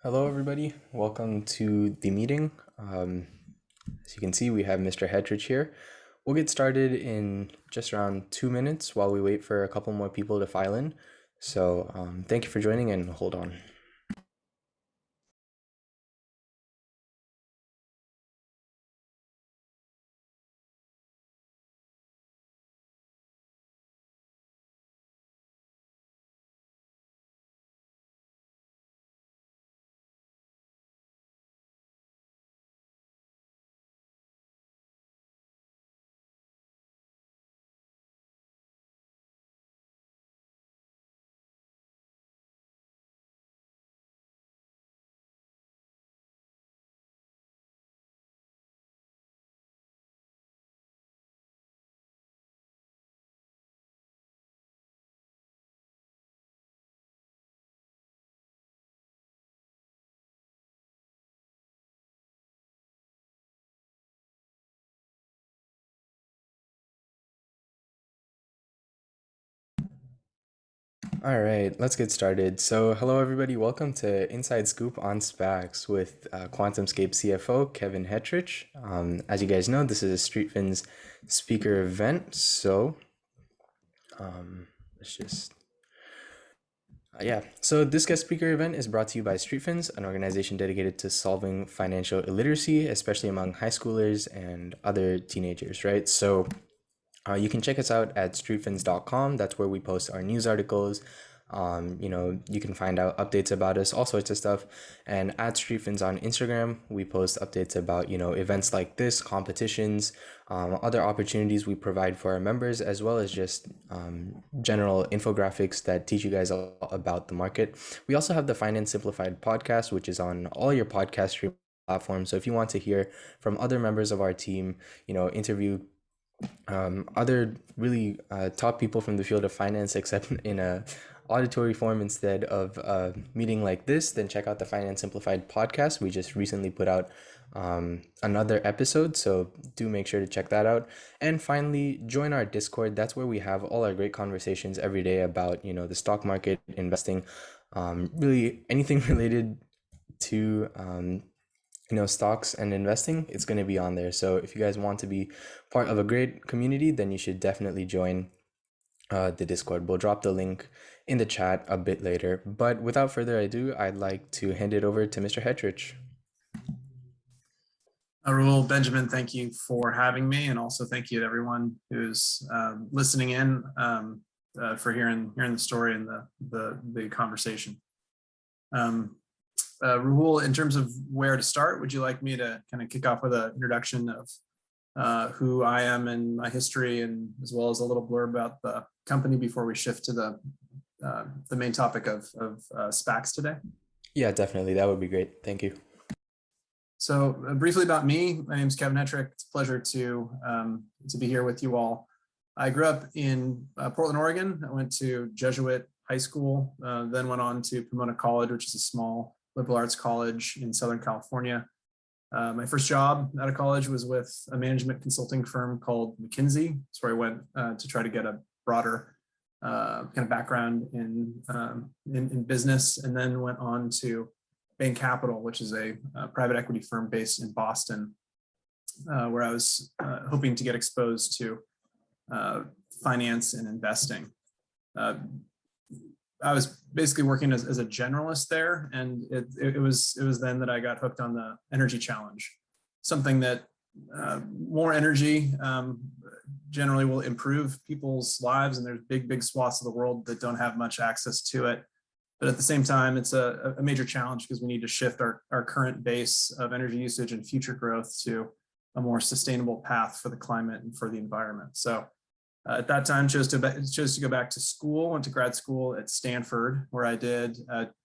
Hello, everybody. Welcome to the meeting. As you can see, we have Mr. Hedrich here. We'll get started in just around 2 minutes while we wait for a couple more people to file in. So thank you for joining and hold on. All right, let's get started. So, hello, everybody. Welcome to Inside Scoop on SPACs with QuantumScape CFO Kevin Hetrich. As you guys know, this is a StreetFins speaker event. So, let's just so this guest speaker event is brought to you by StreetFins, an organization dedicated to solving financial illiteracy, especially among high schoolers and other teenagers, right? So you can check us out at streetfins.com. That's where we post our news articles. You can find out updates about us, all sorts of stuff. And at Streetfins on Instagram, we post updates about, events like this, competitions, other opportunities we provide for our members, as well as just general infographics that teach you guys all about the market. We also have the Finance Simplified podcast, which is on all your podcast stream platforms. So if you want to hear from other members of our team, interview other really top people from the field of finance, except in a auditory form instead of a meeting like this, then check out the Finance Simplified podcast. We just recently put out another episode, so do make sure to check that out. And finally, join our Discord. That's where we have all our great conversations every day about the stock market, investing, really anything related to stocks and investing. It's going to be on there. So if you guys want to be part of a great community, then you should definitely join the Discord. We'll drop the link in the chat a bit later. But without further ado, I'd like to hand it over to Mr. Hetrich. Rahul, Benjamin, thank you for having me, and also thank you to everyone who's listening in for hearing the story and the conversation. Rahul, in terms of where to start, would you like me to kind of kick off with an introduction of who I am and my history, and as well as a little blurb about the company before we shift to the main topic of SPACs today? Yeah, definitely. That would be great. Thank you. So briefly about me, my name is Kevin Hetrich. It's a pleasure to be here with you all. I grew up in Portland, Oregon. I went to Jesuit High School, then went on to Pomona College, which is a small liberal arts college in Southern California. My first job out of college was with a management consulting firm called McKinsey. That's where I went to try to get a broader kind of background in business, and then went on to Bain Capital, which is a private equity firm based in Boston, where I was hoping to get exposed to finance and investing. I was basically working as a generalist there, and it was then that I got hooked on the energy challenge, something that more energy generally will improve people's lives, and there's big swaths of the world that don't have much access to it. But at the same time, it's a major challenge because we need to shift our current base of energy usage and future growth to a more sustainable path for the climate and for the environment. So at that time, chose to go back to school, went to grad school at Stanford, where I did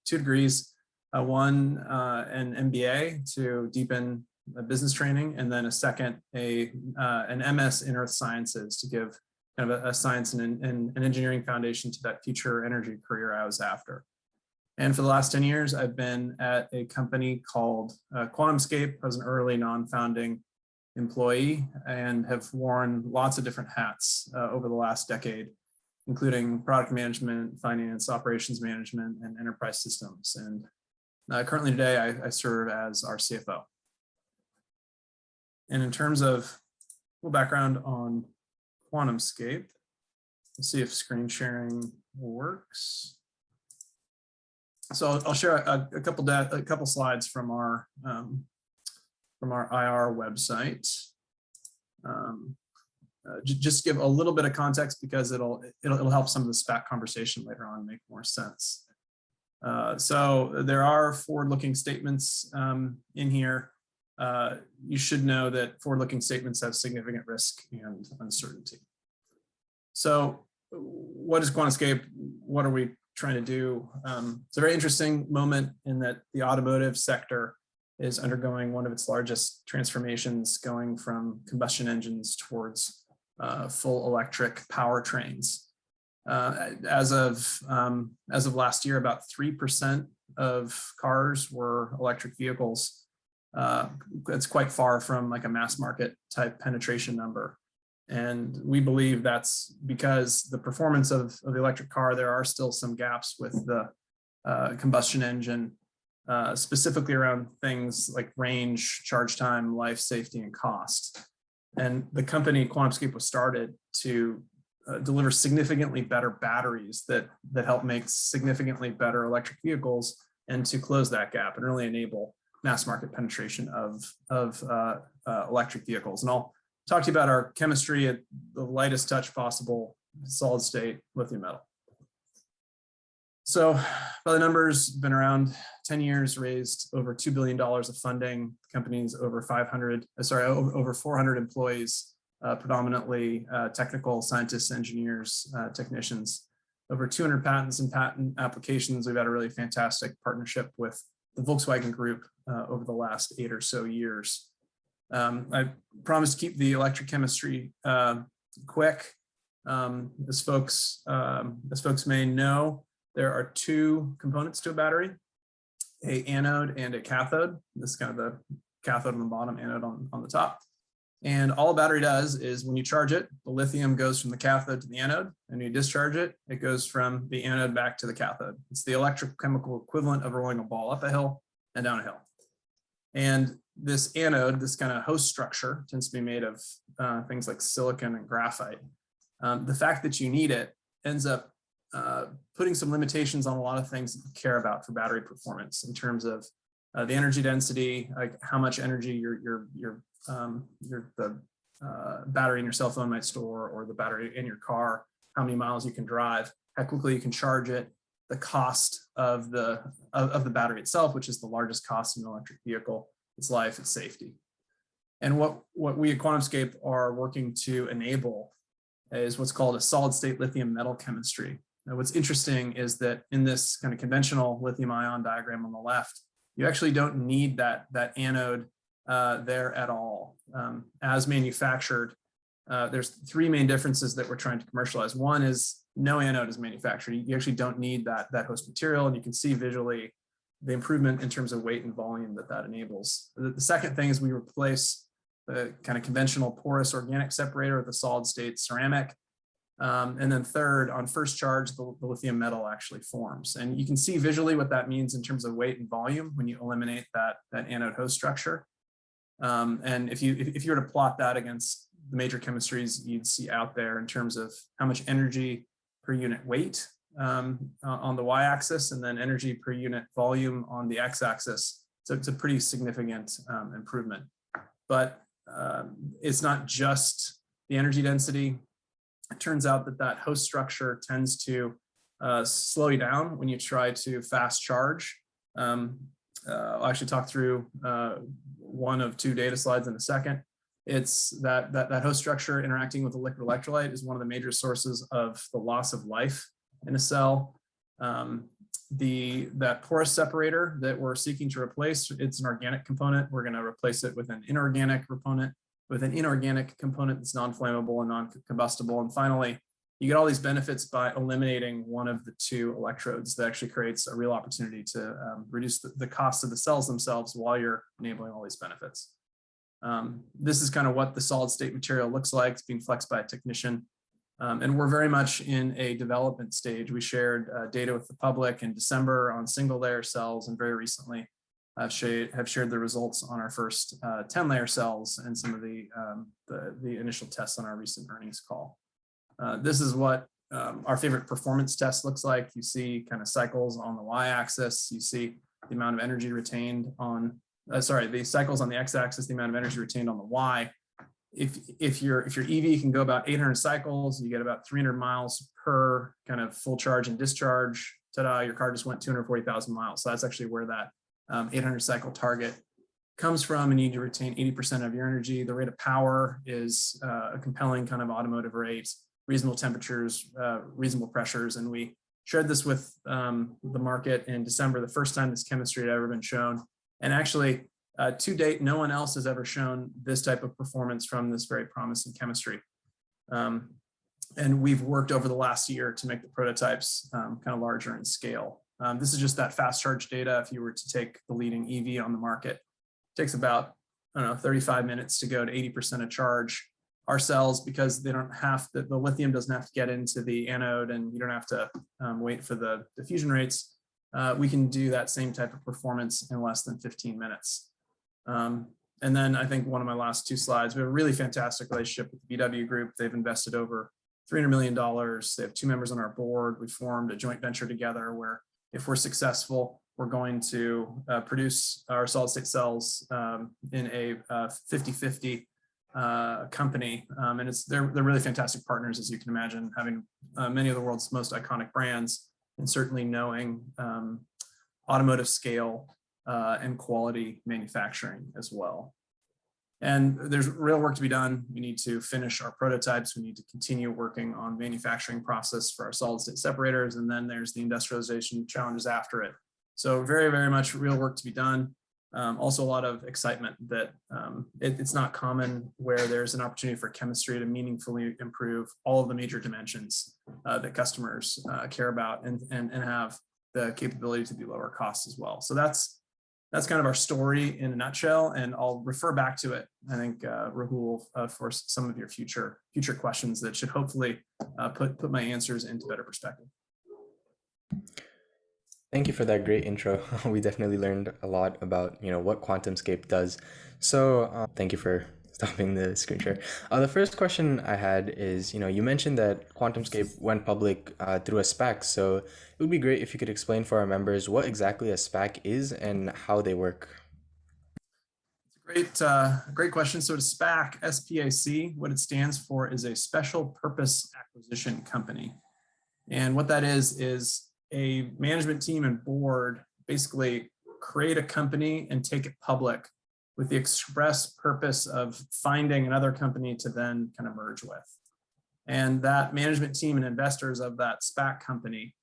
2 degrees, one an MBA to deepen business training, and then a second, an MS in earth sciences to give kind of a science and an engineering foundation to that future energy career I was after. And for the last 10 years, I've been at a company called QuantumScape. I was an early non-founding employee and have worn lots of different hats over the last decade, including product management, finance, operations management, and enterprise systems. And Currently today, I serve as our CFO. And in terms of a little background on QuantumScape, let's see if screen sharing works. So I'll share a couple slides from our IR website. Just give a little bit of context because it'll help some of the SPAC conversation later on make more sense. So there are forward-looking statements in here. You should know that forward-looking statements have significant risk and uncertainty. So what is QuantumScape? What are we trying to do? It's a very interesting moment in that the automotive sector is undergoing one of its largest transformations, going from combustion engines towards full electric powertrains. As of last year, about 3% of cars were electric vehicles. It's quite far from like a mass market type penetration number. And we believe that's because the performance of the electric car, there are still some gaps with the combustion engine, specifically around things like range, charge time, life, safety, and cost. And the company QuantumScape was started to deliver significantly better batteries that help make significantly better electric vehicles, and to close that gap and really enable mass market penetration of electric vehicles. And I'll talk to you about our chemistry at the lightest touch possible, solid state lithium metal. So by the numbers, been around 10 years, raised over $2 billion of funding. The company's over 400 employees, predominantly technical scientists, engineers, technicians, over 200 patents and patent applications. We've had a really fantastic partnership with the Volkswagen Group over the last 8 or so years. I promise to keep the electric chemistry quick. As folks may know, there are 2 components to a battery, a anode and a cathode. This is kind of the cathode on the bottom, anode on the top. And all a battery does is when you charge it, the lithium goes from the cathode to the anode, and when you discharge it, it goes from the anode back to the cathode. It's the electrochemical equivalent of rolling a ball up a hill and down a hill. And this anode, this kind of host structure, tends to be made of things like silicon and graphite. The fact that you need it ends up putting some limitations on a lot of things that you care about for battery performance in terms of the energy density, like how much energy the battery in your cell phone might store, or the battery in your car, how many miles you can drive, how quickly you can charge it, the cost of the battery itself, which is the largest cost in an electric vehicle, its life, its safety. And what we at QuantumScape are working to enable is what's called a solid state lithium metal chemistry. Now, what's interesting is that in this kind of conventional lithium ion diagram on the left, you actually don't need that anode there at all. As manufactured, there's 3 main differences that we're trying to commercialize. One is no anode is manufactured. You actually don't need that host material, and you can see visually the improvement in terms of weight and volume that enables. The second thing is we replace the kind of conventional porous organic separator with a solid state ceramic. And then third, on first charge, the lithium metal actually forms. And you can see visually what that means in terms of weight and volume when you eliminate that anode host structure. And if you were to plot that against the major chemistries you'd see out there in terms of how much energy per unit weight on the y-axis, and then energy per unit volume on the x-axis, so it's a pretty significant improvement. But it's not just the energy density. It turns out that host structure tends to slow you down when you try to fast charge. I'll actually talk through one of 2 data slides in a second. It's that host structure interacting with the liquid electrolyte is one of the major sources of the loss of life in a cell. That porous separator that we're seeking to replace, it's an organic component. We're going to replace it with an inorganic component, that's non-flammable and non-combustible. And finally, you get all these benefits by eliminating one of the 2 electrodes. That actually creates a real opportunity to reduce the cost of the cells themselves while you're enabling all these benefits. This is kind of what the solid state material looks like. It's being flexed by a technician. And we're very much in a development stage. We shared data with the public in December on single layer cells, and very recently have shared the results on our first 10 layer cells and some of the initial tests on our recent earnings call. This is what our favorite performance test looks like. You see kind of cycles on the y-axis. You see the amount of energy retained on, the cycles on the x-axis, the amount of energy retained on the y. If your EV can go about 800 cycles, you get about 300 miles per kind of full charge and discharge. Ta-da! Your car just went 240,000 miles. So that's actually where that 800 cycle target comes from, and you need to retain 80% of your energy. The rate of power is a compelling kind of automotive rate, reasonable temperatures, reasonable pressures, and we shared this with the market in December, the first time this chemistry had ever been shown. And actually, to date, no one else has ever shown this type of performance from this very promising chemistry. And we've worked over the last year to make the prototypes kind of larger in scale. This is just that fast charge data. If you were to take the leading EV on the market, it takes about, I don't know, 35 minutes to go to 80% of charge. Our cells, because they don't have the lithium doesn't have to get into the anode, and you don't have to wait for the diffusion rates. We can do that same type of performance in less than 15 minutes. And then I think one of my last two slides, we have a really fantastic relationship with the VW Group. They've invested over $300 million. They have 2 members on our board. We formed a joint venture together where if we're successful, we're going to produce our solid state cells in a 50-50 company. And they're really fantastic partners, as you can imagine, having many of the world's most iconic brands, and certainly knowing automotive scale and quality manufacturing as well. And there's real work to be done. We need to finish our prototypes. We need to continue working on manufacturing process for our solid state separators. And then there's the industrialization challenges after it. So very, very much real work to be done. Also a lot of excitement that it's not common where there's an opportunity for chemistry to meaningfully improve all of the major dimensions that customers care about and have the capability to be lower cost as well. So that's kind of our story in a nutshell, and I'll refer back to it, I think, Rahul, for some of your future questions that should hopefully put my answers into better perspective. Thank you for that great intro. We definitely learned a lot about, what QuantumScape does. So thank you for stopping the screen share. The first question I had is, you mentioned that QuantumScape went public through a SPAC. So it would be great if you could explain for our members what exactly a SPAC is and how they work. It's a great question. So SPAC, S-P-A-C, what it stands for is a special purpose acquisition company. And what that is a management team and board basically create a company and take it public with the express purpose of finding another company to then kind of merge with. And that management team and investors of that SPAC company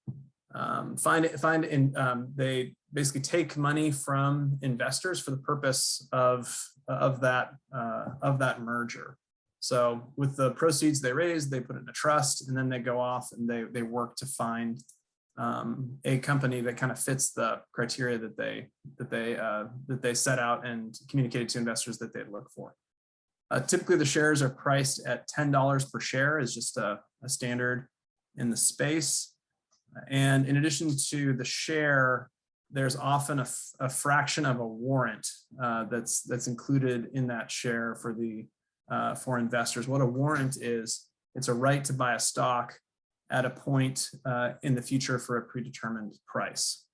they basically take money from investors for the purpose of that merger. So with the proceeds they raise, they put it in a trust, and then they go off and they work to find a company that kind of fits the criteria that they set out and communicated to investors that they'd look for. Typically, the shares are priced at $10 per share, is just a standard in the space. And in addition to the share, there's often a fraction of a warrant that's included in that share for investors. What a warrant is, it's a right to buy a stock at a point in the future for a predetermined price.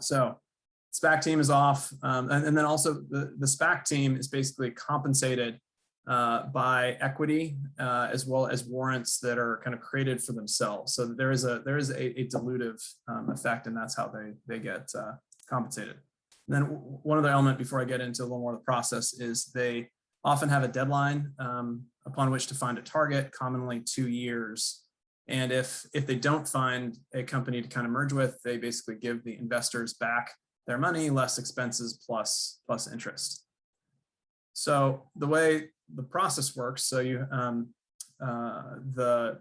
So SPAC team is off. And then also the SPAC team is basically compensated by equity as well as warrants that are kind of created for themselves. So there is a dilutive effect, and that's how they get compensated. And then one other element before I get into a little more of the process is they often have a deadline upon which to find a target, commonly 2 years. And if they don't find a company to kind of merge with, they basically give the investors back their money, less expenses plus interest. So the way the process works, so you that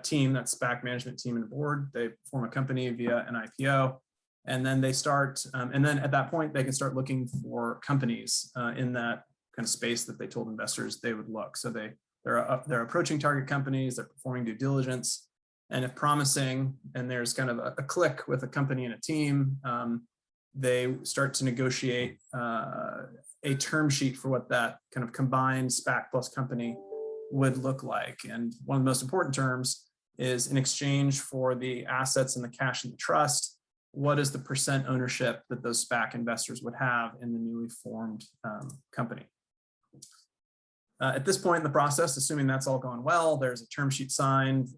team, that SPAC management team and board, they form a company via an IPO, and then they start, and then at that point they can start looking for companies in that kind of space that they told investors they would look. So they're they're approaching target companies, they're performing due diligence, and if promising, and there's kind of a click with a company and a team, they start to negotiate a term sheet for what that kind of combined SPAC plus company would look like. And one of the most important terms is, in exchange for the assets and the cash in the trust, what is the percent ownership that those SPAC investors would have in the newly formed company? At this point in the process, assuming that's all gone well, there's a term sheet signed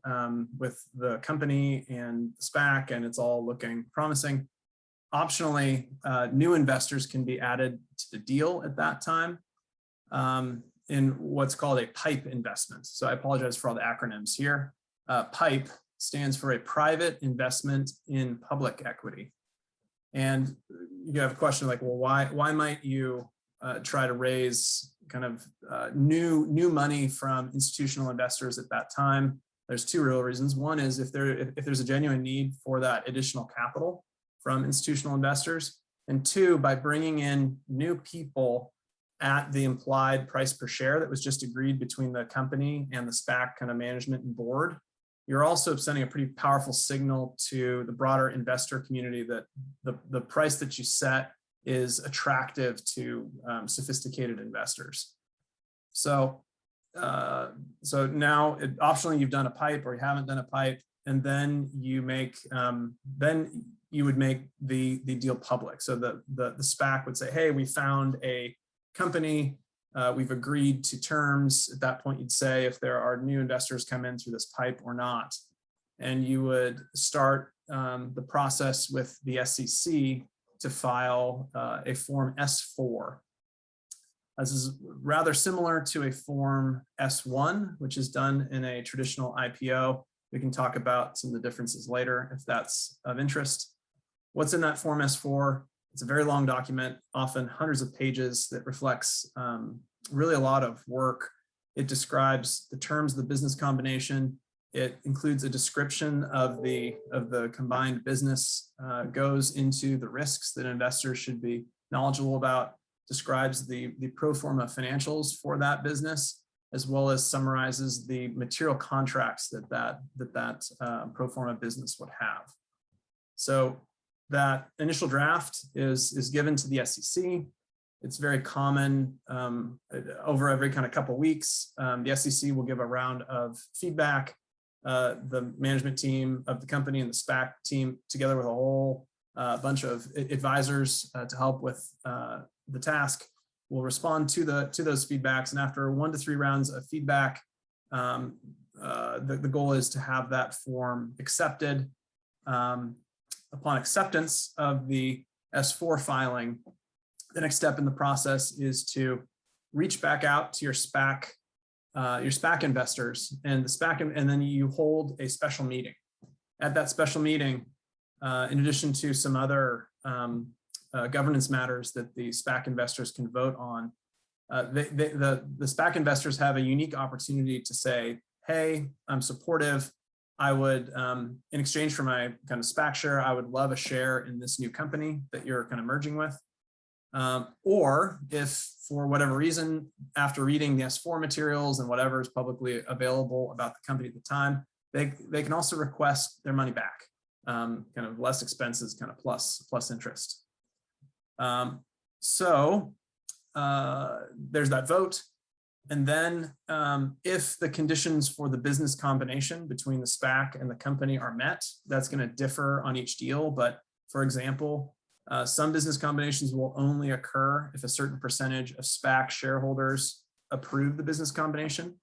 with the company and the SPAC, and it's all looking promising. Optionally, new investors can be added to the deal at that time in what's called a PIPE investment. So I apologize for all the acronyms here. PIPE stands for a private investment in public equity. And you have a question like, well, why might you try to raise kind of new money from institutional investors at that time? There's two real reasons. One is if there's a genuine need for that additional capital from institutional investors, and two, by bringing in new people at the implied price per share that was just agreed between the company and the SPAC kind of management and board, you're also sending a pretty powerful signal to the broader investor community that the price that you set is attractive to sophisticated investors. So, so now optionally you've done a PIPE or you haven't done a PIPE, and then you make then you would make the deal public. So the SPAC would say, hey, we found a company, we've agreed to terms. At that point, you'd say if there are new investors come in through this PIPE or not. And you would start the process with the SEC to file a Form S-4. This is rather similar to a Form S-1, which is done in a traditional IPO. We can talk about some of the differences later if that's of interest. What's in that Form S-4? It's a very long document, often hundreds of pages, that reflects really a lot of work. It describes the terms of the business combination. It includes a description of the combined business, goes into the risks that investors should be knowledgeable about, describes the pro forma financials for that business, as well as summarizes the material contracts that pro forma business would have. So that initial draft is given to the SEC. It's very common over every kind of couple of weeks. The SEC will give a round of feedback. The management team of the company and the SPAC team, together with a whole bunch of advisors to help with the task, will respond to those feedbacks. And after 1 to 3 rounds of feedback, the goal is to have that form accepted. Upon acceptance of the S-4 filing, the next step in the process is to reach back out to your SPAC investors and and then you hold a special meeting. At that special meeting, in addition to some other governance matters that the SPAC investors can vote on, the SPAC investors have a unique opportunity to say, hey, I'm supportive. I would, in exchange for my kind of SPAC share, I would love a share in this new company that you're kind of merging with. Or if for whatever reason, after reading the S-4 materials and whatever is publicly available about the company at the time, they can also request their money back, kind of less expenses, kind of plus interest. So there's that vote. And then if the conditions for the business combination between the SPAC and the company are met, that's going to differ on each deal. But for example, some business combinations will only occur if a certain percentage of SPAC shareholders approve the business combination.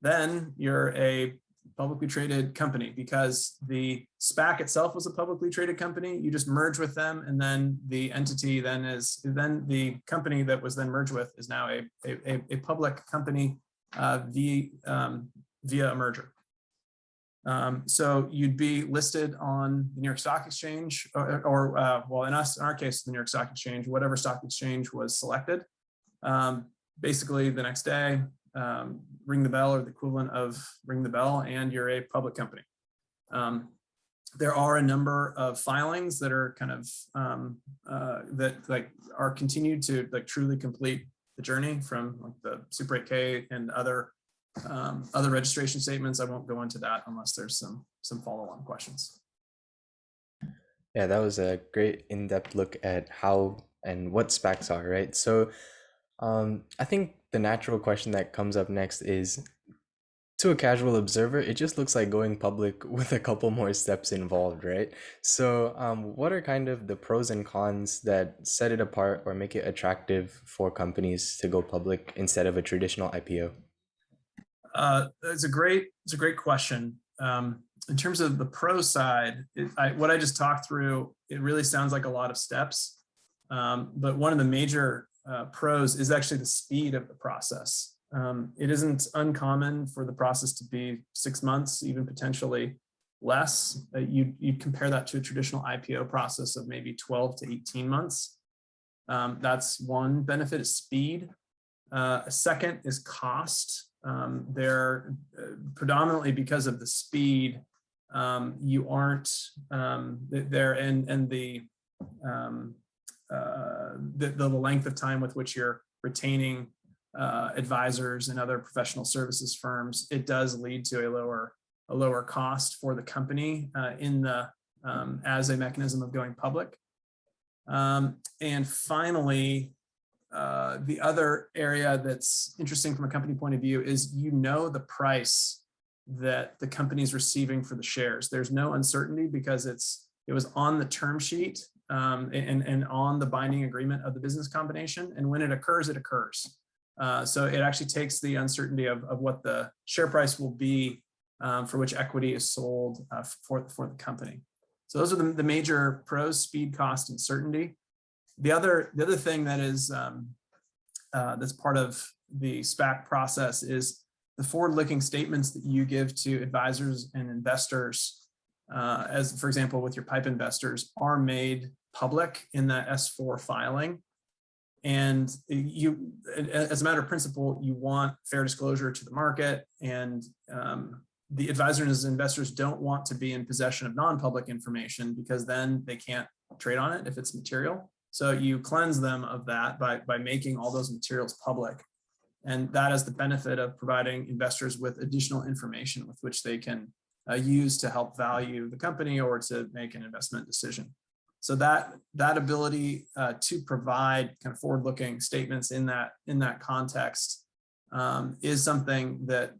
Then you're a publicly traded company because the SPAC itself was a publicly traded company. You just merge with them, and then the entity then the company that was then merged with is now a public company via a merger. So you'd be listed on the New York Stock Exchange, or well, in our case, the New York Stock Exchange, whatever stock exchange was selected. Basically, the next day, ring the bell or the equivalent of ring the bell, and you're a public company. There are a number of filings that are kind of that are continued to truly complete the journey from the Super 8K and other other registration statements. I won't go into that unless there's some follow-on questions. Yeah, that was a great in-depth look at how and what SPACs are, right? So I think the natural question that comes up next is, to a casual observer, it just looks like going public with a couple more steps involved, right? So what are kind of the pros and cons that set it apart or make it attractive for companies to go public instead of a traditional IPO? It's a great question. In terms of the pro side, what I just talked through, it really sounds like a lot of steps. But one of the major pros is actually the speed of the process. It isn't uncommon for the process to be 6 months, even potentially less. You'd compare that to a traditional IPO process of maybe 12 to 18 months. That's one benefit, is speed. A second is cost. They're predominantly because of the speed, you aren't there, and the length of time with which you're retaining advisors and other professional services firms, it does lead to a lower cost for the company as a mechanism of going public. And finally, the other area that's interesting from a company point of view is, the price that the company is receiving for the shares. There's no uncertainty because it was on the term sheet and on the binding agreement of the business combination. And when it occurs, it occurs. So it actually takes the uncertainty of what the share price will be for which equity is sold for the company. So those are the major pros: speed, cost, and certainty. The other thing that is that's part of the SPAC process is the forward-looking statements that you give to advisors and investors, as for example with your PIPE investors, are made public in that S4 filing. And you, as a matter of principle, you want fair disclosure to the market, and the advisors and investors don't want to be in possession of non-public information, because then they can't trade on it if it's material. So you cleanse them of that by making all those materials public. And that is the benefit of providing investors with additional information with which they can use to help value the company or to make an investment decision. So that ability to provide kind of forward-looking statements in that context is something that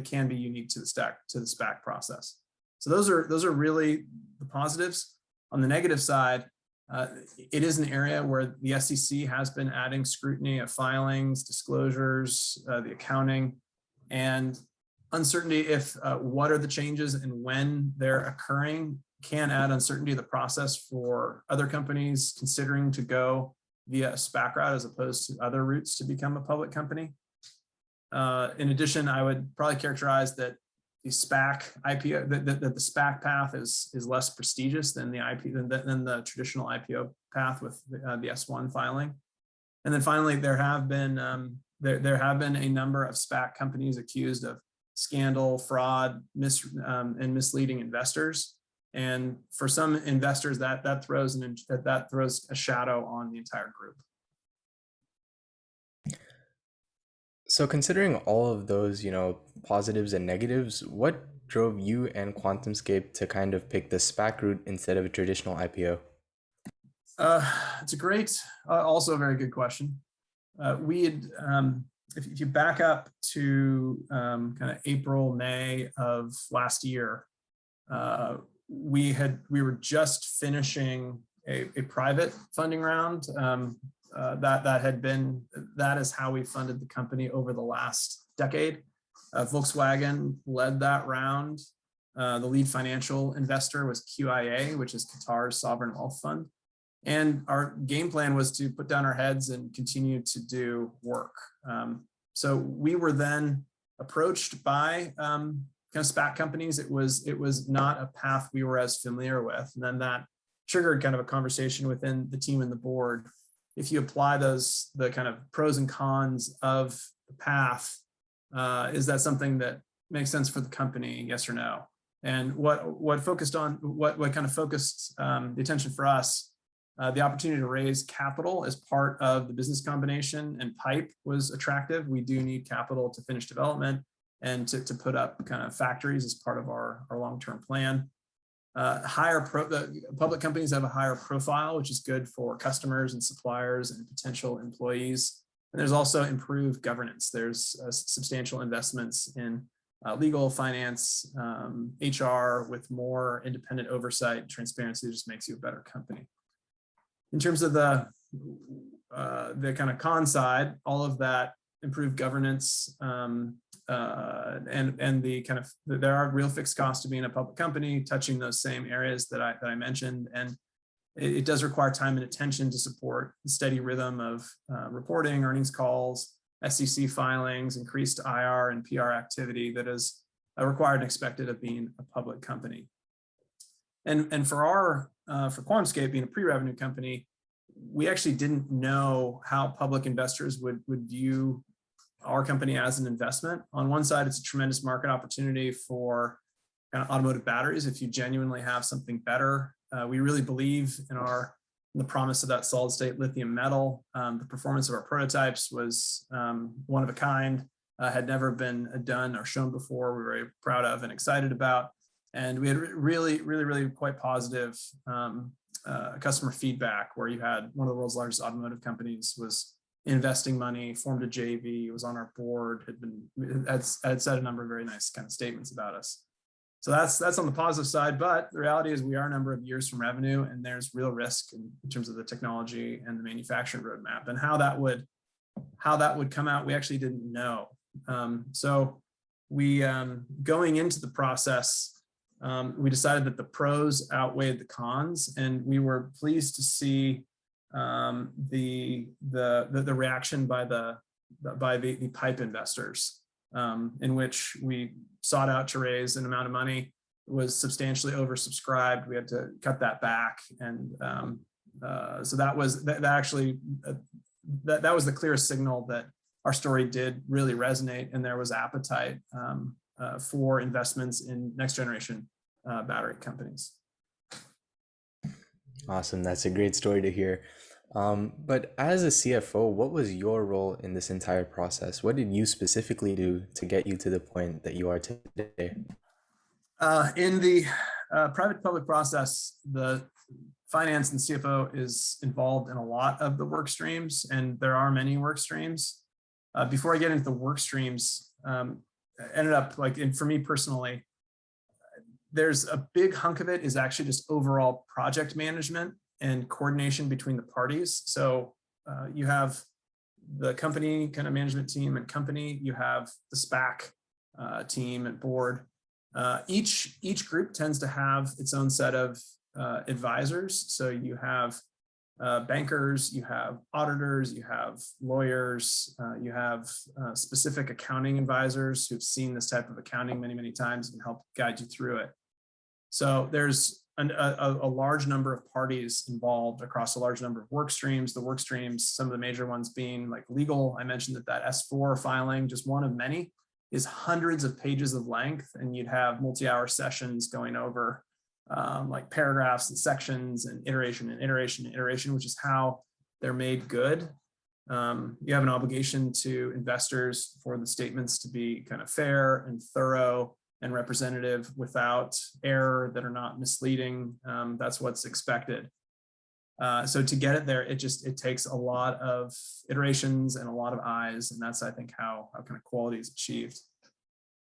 can be unique to the SPAC process. So those are really the positives. On the negative side, it is an area where the SEC has been adding scrutiny of filings, disclosures, the accounting, and uncertainty if what are the changes and when they're occurring can add uncertainty to the process for other companies considering to go via a SPAC route as opposed to other routes to become a public company. In addition, I would probably characterize that the SPAC IPO, that the SPAC path is less prestigious than the traditional IPO path with the S1 filing. And then finally, there have been a number of SPAC companies accused of scandal, fraud, and misleading investors. And for some investors, that throws a shadow on the entire group. So considering all of those, positives and negatives, what drove you and QuantumScape to kind of pick the SPAC route instead of a traditional IPO? It's a great, also a very good question. We had, if you back up to kind of April, May of last year, we were just finishing a private funding round. That is how we funded the company over the last decade. Volkswagen led that round. The lead financial investor was QIA, which is Qatar's sovereign wealth fund. And our game plan was to put down our heads and continue to do work. So we were then approached by kind of SPAC companies. It was not a path we were as familiar with. And then that triggered kind of a conversation within the team and the board. If you apply the kind of pros and cons of the path, is that something that makes sense for the company, yes or no? And what kind of focused the attention for us The opportunity to raise capital as part of the business combination and PIPE was attractive. We do need capital to finish development and to put up kind of factories as part of our long-term plan. The public companies have a higher profile, which is good for customers and suppliers and potential employees. And there's also improved governance. There's substantial investments in legal, finance, HR with more independent oversight. Transparency just makes you a better company. In terms of the kind of con side, all of that improved governance and the kind of, there are real fixed costs to being a public company, touching those same areas that I mentioned, and it does require time and attention to support the steady rhythm of reporting, earnings calls, SEC filings, increased IR and PR activity that is required and expected of being a public company. And for QuantumScape being a pre-revenue company, we actually didn't know how public investors would view our company as an investment. On one side, it's a tremendous market opportunity for kind of automotive batteries. If you genuinely have something better, we really believe in the promise of that solid state lithium metal. The performance of our prototypes was one of a kind, had never been done or shown before. We're very proud of and excited about. And we had really quite positive customer feedback, where you had one of the world's largest automotive companies was investing money, formed a JV, was on our board, had said a number of very nice kind of statements about us. So that's on the positive side, but the reality is we are a number of years from revenue, and there's real risk in terms of the technology and the manufacturing roadmap, and how that would come out, we actually didn't know. So we going into the process, we decided that the pros outweighed the cons, and we were pleased to see the reaction by the PIPE investors, in which we sought out to raise an amount of money. It was substantially oversubscribed. We had to cut that back, and so that was the clearest signal that our story did really resonate, and there was appetite for investments in next generation battery companies. Awesome. That's a great story to hear. But as a CFO, what was your role in this entire process? What did you specifically do to get you to the point that you are today? In the private-public process, the finance and CFO is involved in a lot of the work streams, and there are many work streams. Before I get into the work streams, ended up for me personally, there's a big hunk of it is actually just overall project management and coordination between the parties. So you have the company kind of management team and company, you have the SPAC team and board. Each group tends to have its own set of advisors. So you have bankers, you have auditors, you have lawyers, you have specific accounting advisors who've seen this type of accounting many times and help guide you through it. So there's a large number of parties involved across a large number of work streams. The work streams, some of the major ones being like legal. I mentioned that S4 filing, just one of many, is hundreds of pages of length, and you'd have multi-hour sessions going over like paragraphs and sections and iteration, which is how they're made good. You have an obligation to investors for the statements to be kind of fair and thorough and representative without error, that are not misleading. That's what's expected. So to get it there, it takes a lot of iterations and a lot of eyes, and that's, I think, how kind of quality is achieved.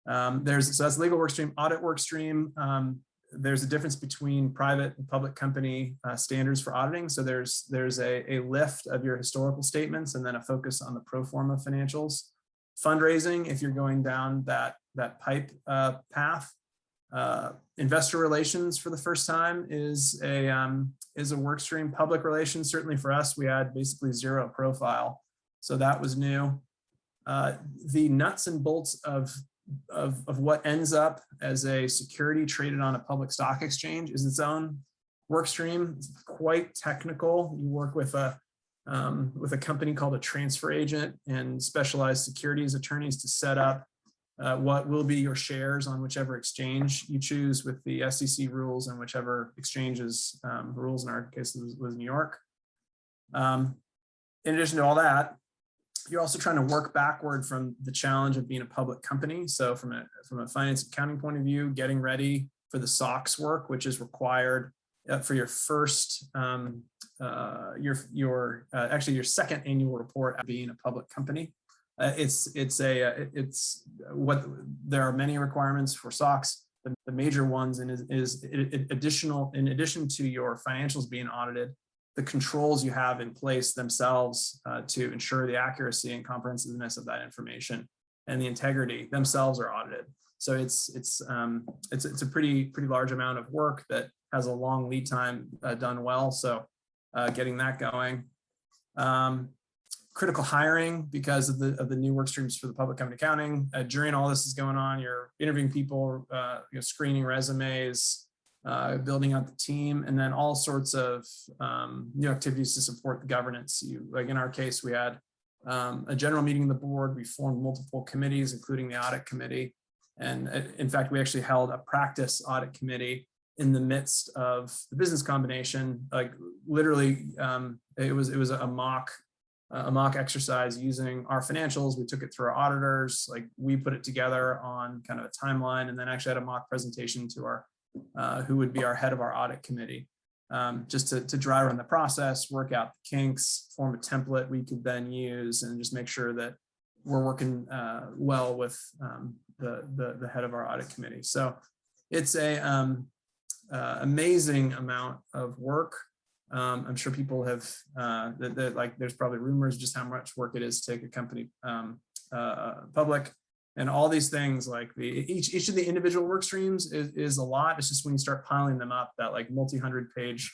So that's legal work stream. Audit work stream. There's a difference between private and public company standards for auditing. So there's a lift of your historical statements and then a focus on the pro forma financials. Fundraising, if you're going down that PIPE path. Investor relations for the first time is a work stream. Public relations, certainly for us, we had basically zero profile, so that was new. The nuts and bolts of what ends up as a security traded on a public stock exchange is its own work stream. It's quite technical. You work with a company called a transfer agent and specialized securities attorneys to set up what will be your shares on whichever exchange you choose with the SEC rules and whichever exchanges rules, in our case was New York. In addition to all that, you're also trying to work backward from the challenge of being a public company. So from a finance accounting point of view, getting ready for the SOX work, which is required for your first, actually your second annual report of being a public company. There are many requirements for SOX. The major ones is additional, in addition to your financials being audited, the controls you have in place themselves to ensure the accuracy and comprehensiveness of that information and the integrity themselves are audited. So it's a pretty large amount of work that has a long lead time done well. So getting that going. Critical hiring because of the new work streams for the public company accounting. During all this is going on, you're interviewing people, screening resumes, building out the team, and then all sorts of new activities to support the governance. Like in our case, we had a general meeting of the board. We formed multiple committees, including the audit committee. And in fact, we actually held a practice audit committee in the midst of the business combination. Like literally, it was a mock exercise using our financials. We took it through our auditors, like we put it together on kind of a timeline, and then actually had a mock presentation to our who would be our head of our audit committee, just to dry run the process, work out the kinks, form a template we could then use, and just make sure that we're working well with the head of our audit committee. So it's a amazing amount of work. I'm sure people have like there's probably rumors just how much work it is to take a company public, and all these things, like each of the individual work streams is a lot. It's just when you start piling them up, that like multi-100-page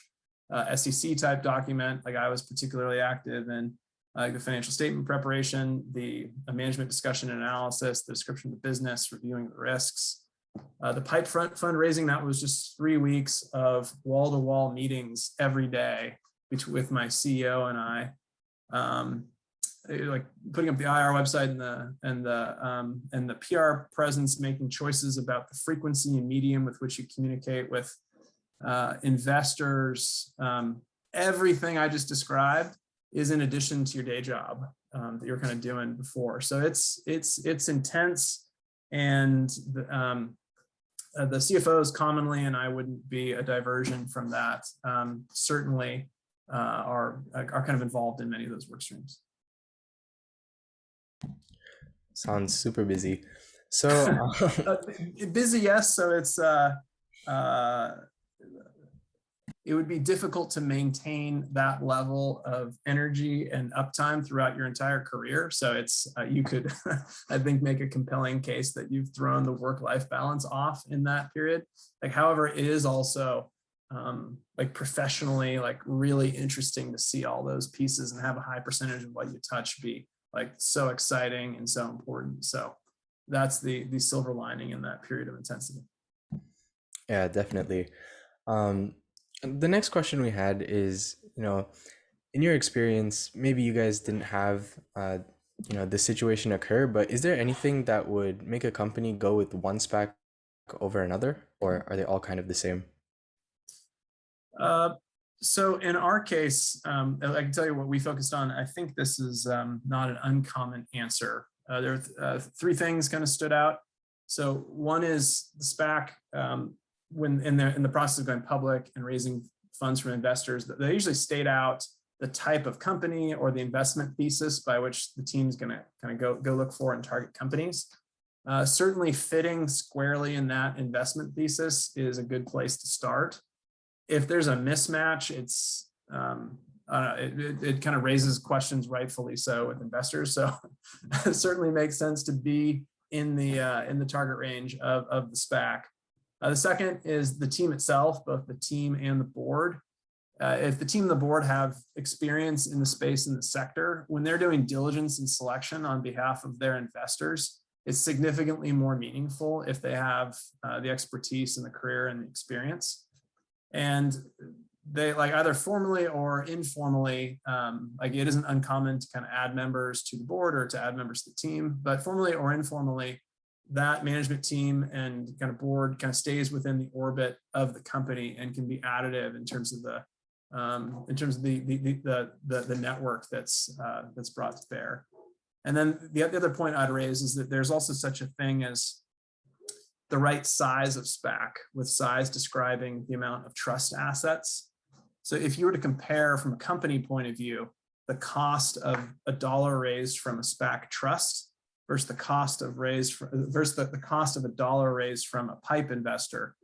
SEC type document. Like I was particularly active in the financial statement preparation, the management discussion and analysis, the description of the business, reviewing the risks. The PIPE fundraising, that was just 3 weeks of wall-to-wall meetings every day with my CEO and I, like putting up the IR website and the PR presence, making choices about the frequency and medium with which you communicate with investors. Everything I just described is in addition to your day job that you're kind of doing before. So it's intense, and the CFOs commonly, and I wouldn't be a diversion from that, certainly are kind of involved in many of those work streams. Sounds super busy. So busy, yes. So it's it would be difficult to maintain that level of energy and uptime throughout your entire career. So it's you could, I think, make a compelling case that you've thrown the work-life balance off in that period. Like, however, it is also like professionally, like really interesting to see all those pieces and have a high percentage of what you touch be like so exciting and so important. So that's the silver lining in that period of intensity. yeah, definitely. The next question we had is, in your experience, maybe you guys didn't have, this situation occur, but is there anything that would make a company go with one SPAC over another, or are they all kind of the same? So in our case, I can tell you what we focused on. I think this is not an uncommon answer. There are 3 things kind of stood out. So one is the SPAC, when in the process of going public and raising funds from investors, they usually state out the type of company or the investment thesis by which the team's going to kind of go look for and target companies. Certainly fitting squarely in that investment thesis is a good place to start. If there's a mismatch, it's it kind of raises questions, rightfully so, with investors. So it certainly makes sense to be in the target range of the SPAC. The second is the team itself, both the team and the board. If the team and the board have experience in the space in the sector, when they're doing diligence and selection on behalf of their investors, it's significantly more meaningful if they have the expertise and the career and the experience. And they, like, either formally or informally, like it isn't uncommon to kind of add members to the board or to add members to the team, but formally or informally, that management team and kind of board kind of stays within the orbit of the company and can be additive in terms of the network that's brought to bear. And then the other point I'd raise is that there's also such a thing as the right size of SPAC, with size describing the amount of trust assets. So if you were to compare from a company point of view, the cost of a dollar raised from a SPAC trust versus the cost of the cost of a dollar raised from a PIPE investor,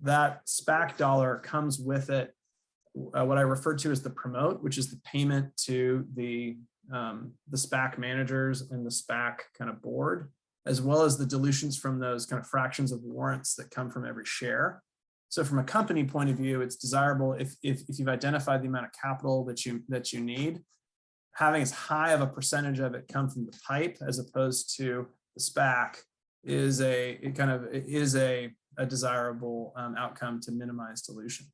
that SPAC dollar comes with it what I refer to as the promote, which is the payment to the SPAC managers and the SPAC kind of board, as well as the dilutions from those kind of fractions of warrants that come from every share. So from a company point of view, it's desirable if you've identified the amount of capital that you need, having as high of a percentage of it come from the PIPE as opposed to the SPAC is a desirable outcome to minimize dilution.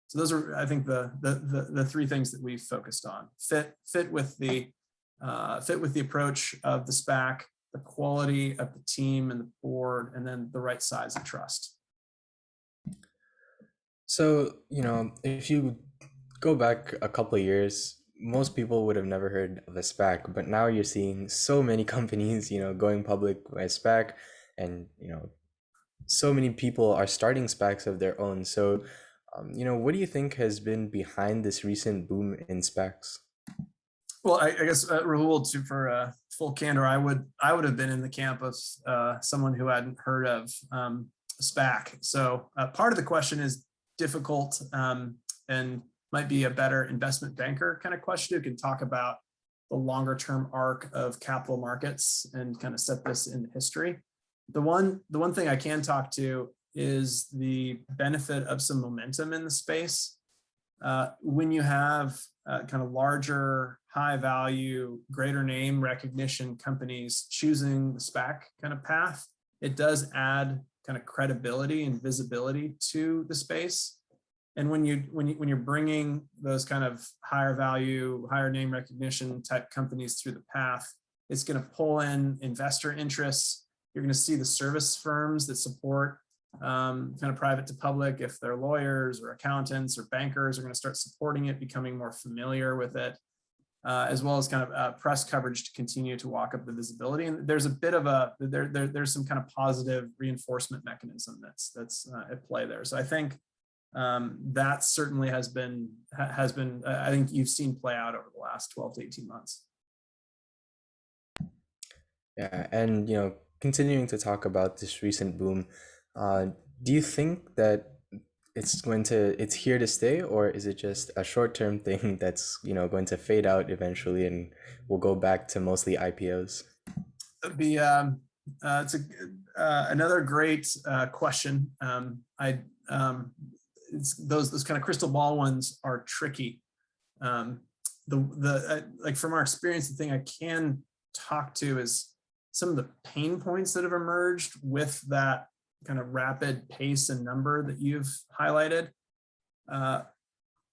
So those are, I think, the three things that we've focused on: fit with the approach of the SPAC, the quality of the team and the board, and then the right size of trust. So, if you go back a couple of years, most people would have never heard of a SPAC, but now you're seeing so many companies, going public by SPAC, and, so many people are starting SPACs of their own. So, what do you think has been behind this recent boom in SPACs? Well, I guess Rahul, for full candor, I would have been in the camp of someone who hadn't heard of SPAC. So part of the question is difficult and might be a better investment banker kind of question who can talk about the longer term arc of capital markets and kind of set this into history. The one thing I can talk to is the benefit of some momentum in the space. When you have kind of larger, high value, greater name recognition companies choosing the SPAC kind of path, it does add kind of credibility and visibility to the space. And when you're bringing those kind of higher value, higher name recognition type companies through the path, it's going to pull in investor interests. You're going to see the service firms that support kind of private to public, if they're lawyers or accountants or bankers, are going to start supporting it, becoming more familiar with it, as well as kind of press coverage to continue to walk up the visibility. And there's a bit of there's some kind of positive reinforcement mechanism that's at play there. So I think that certainly has been I think you've seen play out over the last 12 to 18 months. Yeah, and continuing to talk about this recent boom, do you think that it's here to stay, or is it just a short-term thing that's going to fade out eventually and we'll go back to mostly IPOs? It's another great question. Those kind of crystal ball ones are tricky. Like from our experience, the thing I can talk to is some of the pain points that have emerged with that kind of rapid pace and number that you've highlighted,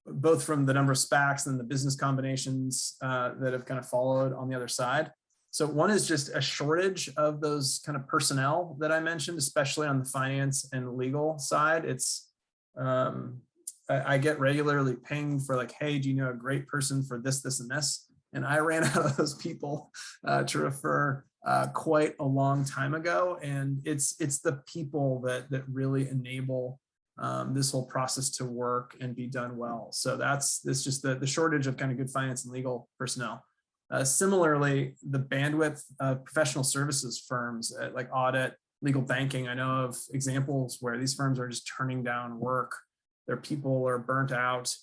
both from the number of SPACs and the business combinations that have kind of followed on the other side. So one is just a shortage of those kind of personnel that I mentioned, especially on the finance and legal side. It's I get regularly pinged for like, hey, do you know a great person for this, this, and this? And I ran out of those people to refer quite a long time ago. And it's the people that really enable this whole process to work and be done well. So that's just the shortage of kind of good finance and legal personnel. Similarly, the bandwidth of professional services firms like audit, legal banking, I know of examples where these firms are just turning down work. Their people are burnt out.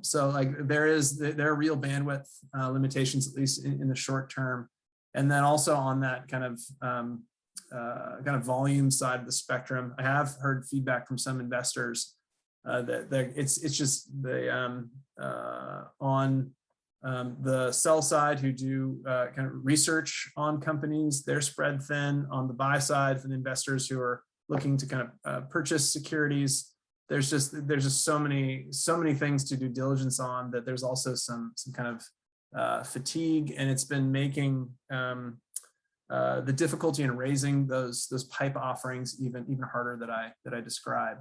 So like there are real bandwidth limitations, at least in the short term. And then also on that kind of volume side of the spectrum, I have heard feedback from some investors that it's just on the sell side who do kind of research on companies, they're spread thin. On the buy side, for the investors who are looking to kind of purchase securities, there's just so many things to do diligence on that there's also some kind of fatigue, and it's been making the difficulty in raising those pipe offerings even harder that I described.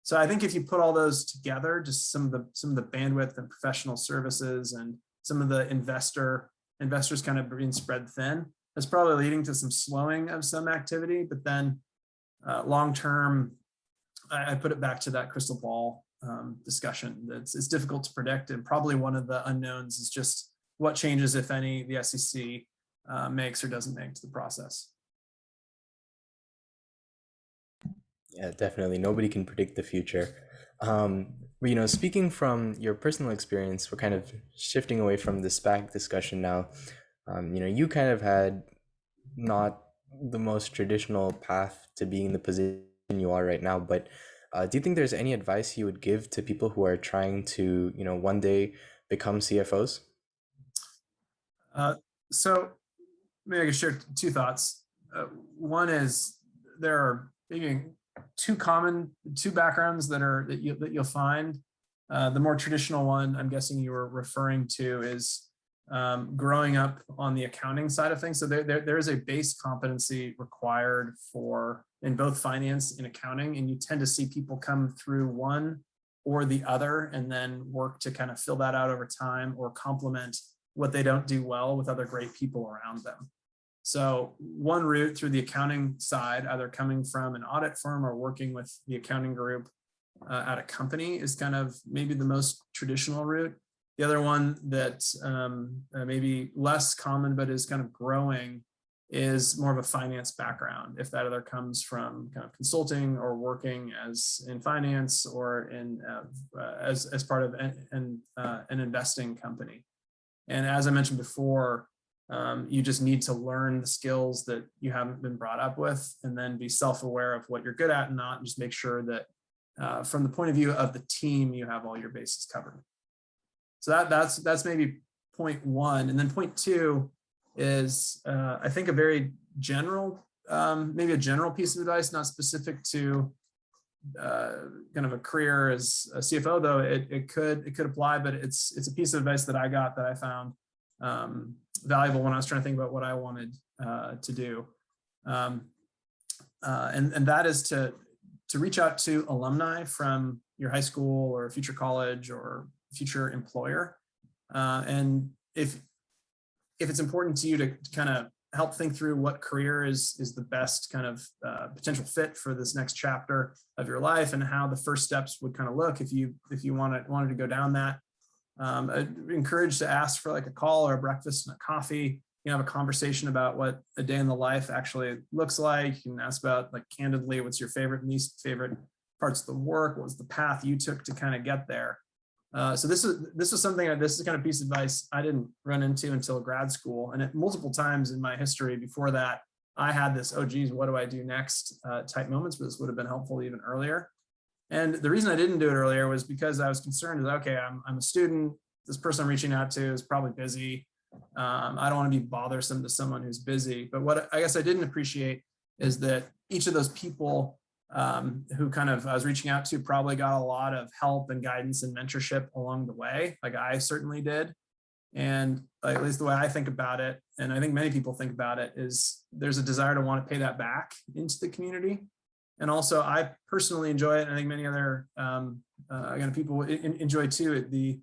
So I think if you put all those together, just some of the bandwidth and professional services and some of the investors kind of being spread thin, that's probably leading to some slowing of some activity. But then long term, I put it back to that crystal ball discussion. It's difficult to predict, and probably one of the unknowns is just what changes, if any, the SEC makes or doesn't make to the process. Yeah, definitely. Nobody can predict the future. Speaking from your personal experience, we're kind of shifting away from the SPAC discussion now. You kind of had not the most traditional path to being in the position you are right now, but do you think there's any advice you would give to people who are trying to, one day become CFOs? So maybe I can share two thoughts. One is there are maybe two backgrounds that you'll find. The more traditional one, I'm guessing you were referring to, is growing up on the accounting side of things. So there is a base competency required in both finance and accounting, and you tend to see people come through one or the other and then work to kind of fill that out over time or complement what they don't do well with other great people around them. So one route through the accounting side, either coming from an audit firm or working with the accounting group at a company, is kind of maybe the most traditional route. The other one that maybe less common but is kind of growing is more of a finance background, if that either comes from kind of consulting or working as in finance or in as part of an investing company. And as I mentioned before, you just need to learn the skills that you haven't been brought up with, and then be self-aware of what you're good at and not, and just make sure that from the point of view of the team, you have all your bases covered. So that's maybe point one. And then point two is, I think, a very general, maybe a general piece of advice, not specific to kind of a career as a CFO, though it could apply, but it's a piece of advice that I got that I found valuable when I was trying to think about what I wanted to do. And that is to reach out to alumni from your high school or future college or future employer. And if it's important to you to kind of help think through what career is the best kind of potential fit for this next chapter of your life, and how the first steps would kind of look if you wanted to go down that. I'd encourage to ask for like a call or a breakfast and a coffee. You know, have a conversation about what a day in the life actually looks like. You can ask about, like, candidly, what's your favorite and least favorite parts of the work? What was the path you took to kind of get there? So this is something, this is kind of piece of advice I didn't run into until grad school, and multiple times in my history before that, I had this, oh geez, what do I do next type moments, but this would have been helpful even earlier. And the reason I didn't do it earlier was because I was concerned that, okay, I'm a student, this person I'm reaching out to is probably busy. I don't want to be bothersome to someone who's busy. But what I guess I didn't appreciate is that each of those people who kind of I was reaching out to probably got a lot of help and guidance and mentorship along the way, like I certainly did. And at least the way I think about it, and I think many people think about it, is there's a desire to want to pay that back into the community. And also, I personally enjoy it, and I think many other people enjoy too, the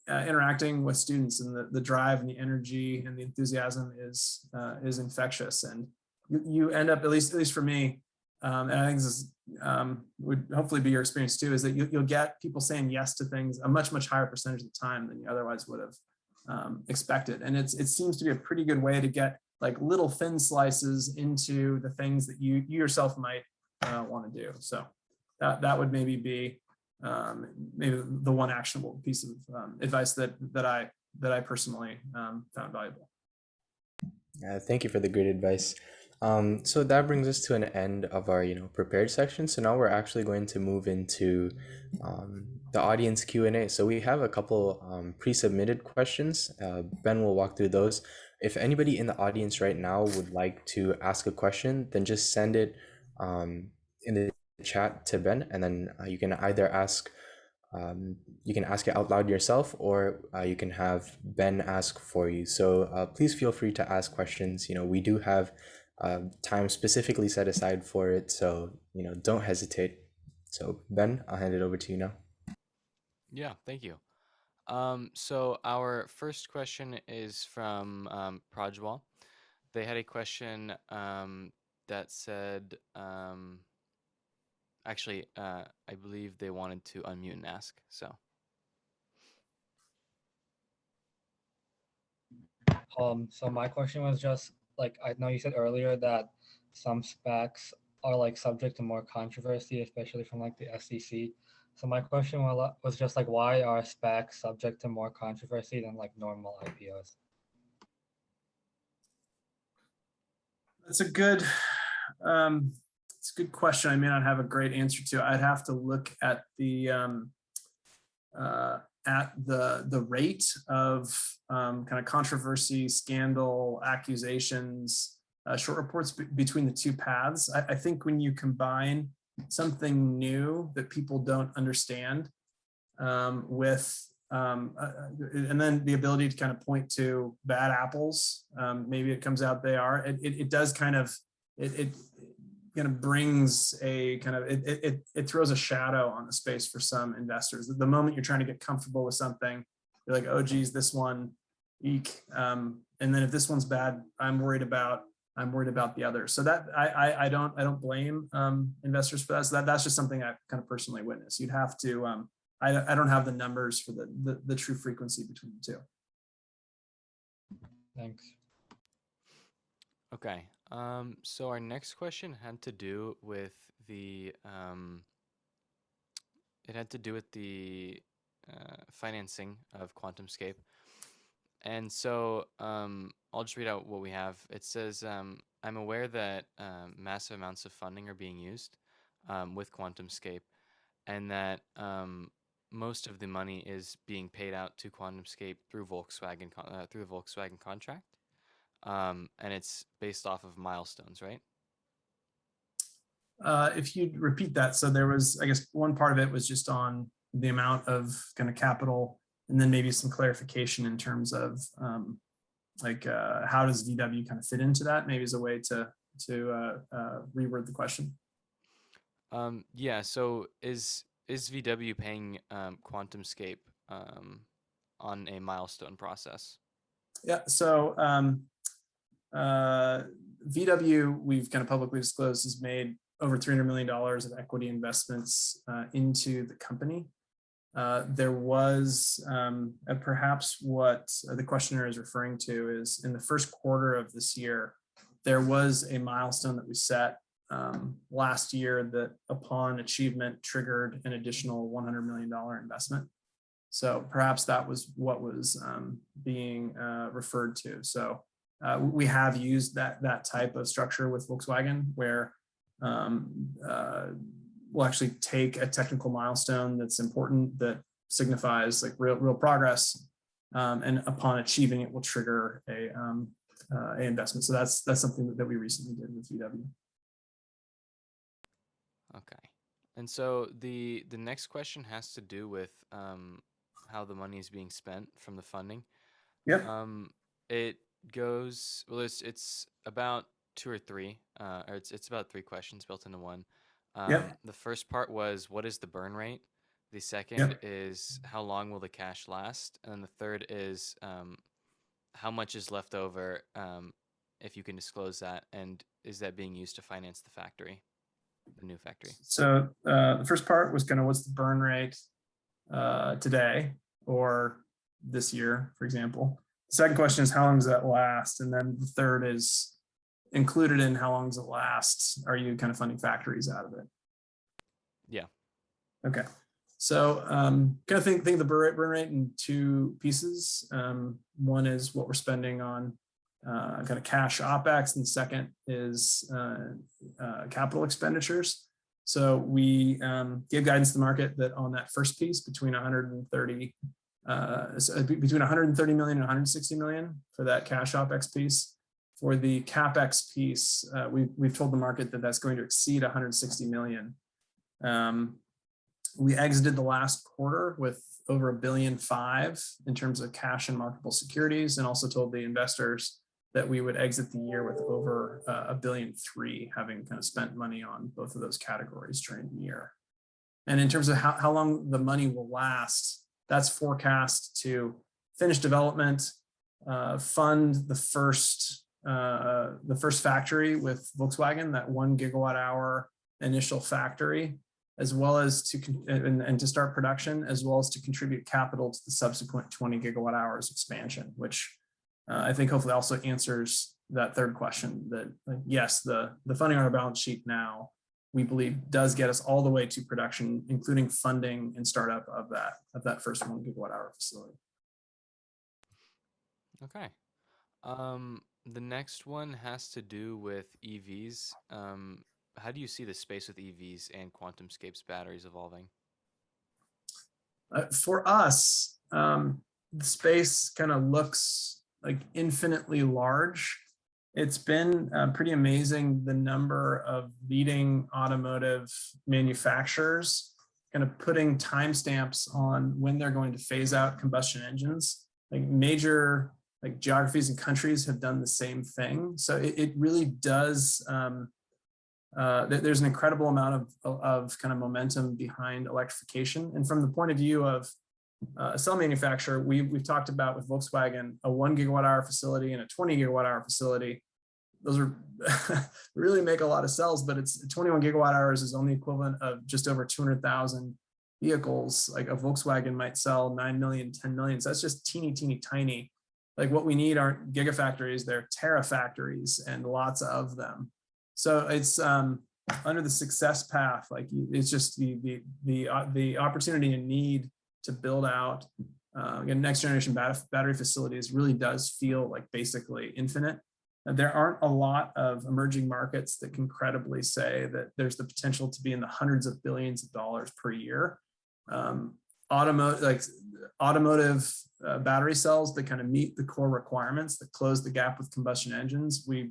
interacting with students, and the drive and the energy and the enthusiasm is infectious. And you end up, at least for me, and I think this would hopefully be your experience too, is that you'll get people saying yes to things a much higher percentage of the time than you otherwise would have expected. And it seems to be a pretty good way to get like little thin slices into the things that you yourself might want to do. So that would maybe be maybe the one actionable piece of advice that I personally found valuable. Thank you for the great advice. So that brings us to an end of our, prepared section. So now we're actually going to move into the audience Q&A. So we have a couple pre-submitted questions. Ben will walk through those. If anybody in the audience right now would like to ask a question, then just send it in the chat to Ben, and then you can either ask it out loud yourself, or you can have Ben ask for you. So please feel free to ask questions. We do have time specifically set aside for it. So, don't hesitate. So, Ben, I'll hand it over to you now. Yeah, thank you. So our first question is from Prajwal. They had a question that said, actually, I believe they wanted to unmute and ask. So, So my question was just like, I know you said earlier that some specs are like subject to more controversy, especially from like the SEC. So my question was just like, why are specs subject to more controversy than like normal IPOs? That's it's a good question. I may not have a great answer to. I'd have to look at the rate of kind of controversy, scandal, accusations, short reports between the two paths. I think when you combine something new that people don't understand with and then the ability to kind of point to bad apples, maybe it comes out they are. It does kind of it kind of brings a kind of it throws a shadow on the space for some investors. The moment you're trying to get comfortable with something, you're like, oh geez, this one, eek. And then if this one's bad, I'm worried about the other. So that I don't blame investors for that. So that's just something I kind of personally witnessed. You'd have to I don't have the numbers for the true frequency between the two. Thanks. okay. So our next question had to do with the it had to do with the financing of QuantumScape. And so I'll just read out what we have. It says, I'm aware that massive amounts of funding are being used with QuantumScape, and that most of the money is being paid out to QuantumScape through Volkswagen through the Volkswagen contract, and it's based off of milestones, right? If you'd repeat that, so there was, I guess, one part of it was just on the amount of kind of capital, and then maybe some clarification in terms of how does VW kind of fit into that? Maybe as a way to reword the question. Yeah. So is VW paying QuantumScape on a milestone process? Yeah. So VW, we've kind of publicly disclosed, has made over $300 million of equity investments into the company. There was perhaps what the questioner is referring to is in the first quarter of this year, there was a milestone that we set last year that upon achievement triggered an additional $100 million investment. So perhaps that was what was being referred to. So we have used that type of structure with Volkswagen where we'll actually take a technical milestone that's important that signifies like real progress, and upon achieving it will trigger a investment. So that's something that we recently did with VW. Okay. And so the next question has to do with how the money is being spent from the funding. Yep. It goes, well, it's about two or three, or it's about three questions built into one. Yep. The first part was, what is the burn rate? The second Yep. is, how long will the cash last? And then the third is, how much is left over, if you can disclose that, and is that being used to finance the factory, the new factory? So the first part was kind of what's the burn rate today or this year, for example. The second question is how long does that last? And then the third is included in how long does it last? Are you kind of funding factories out of it? Yeah. Okay. So kind of think of the burn rate in two pieces. One is what we're spending on kind of cash OpEx, and the second is capital expenditures. So we gave guidance to the market that on that first piece between 130 million and 160 million for that cash OpEx piece. For the CapEx piece, we've told the market that that's going to exceed 160 million. We exited the last quarter with over $1.5 billion in terms of cash and marketable securities, and also told the investors that we would exit the year with over $1.3 billion, having kind of spent money on both of those categories during the year. And in terms of how long the money will last, that's forecast to finish development, fund the first factory with Volkswagen, that 1 GWh initial factory, as well as to start production, as well as to contribute capital to the subsequent 20 GWh expansion, which I think hopefully also answers that third question, that yes, the funding on our balance sheet now, we believe, does get us all the way to production, including funding and startup of that first 1 GWh facility. Okay. The next one has to do with EVs. How do you see the space with EVs and QuantumScape's batteries evolving? For us, the space kind of looks like infinitely large. It's been pretty amazing, the number of leading automotive manufacturers kind of putting timestamps on when they're going to phase out combustion engines. Like major geographies and countries have done the same thing. So it really does, there's an incredible amount of kind of momentum behind electrification. And from the point of view of a cell manufacturer, we've talked about with Volkswagen, a 1 GWh facility and a 20 GWh facility. Those are really make a lot of cells, but it's 21 GWh is only equivalent of just over 200,000 vehicles. Like a Volkswagen might sell 9 million, 10 million. So that's just teeny, tiny. Like what we need aren't gigafactories, they're terafactories, and lots of them. So it's under the success path, like it's just the opportunity and need to build out again, next generation battery facilities really does feel like basically infinite. There aren't a lot of emerging markets that can credibly say that there's the potential to be in the hundreds of billions of dollars per year. Automotive battery cells that kind of meet the core requirements that close the gap with combustion engines, we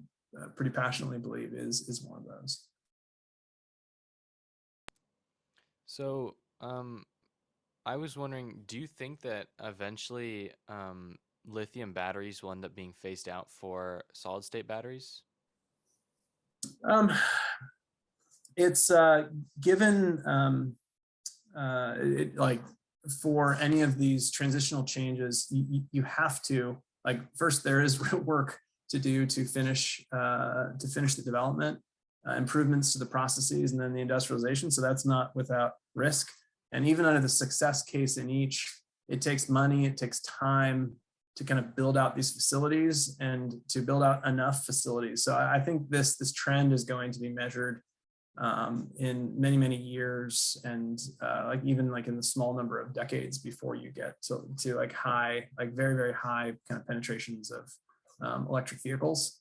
pretty passionately believe is one of those. So I was wondering, do you think that eventually lithium batteries will end up being phased out for solid state batteries? It's given for any of these transitional changes, you have to, like, first there is real work to do to finish the development, improvements to the processes, and then the industrialization. So that's not without risk. And even under the success case in each, it takes money, it takes time to kind of build out these facilities and to build out enough facilities. So I think this trend is going to be measured in many years, and even in the small number of decades before you get to like high, like very high kind of penetrations of electric vehicles.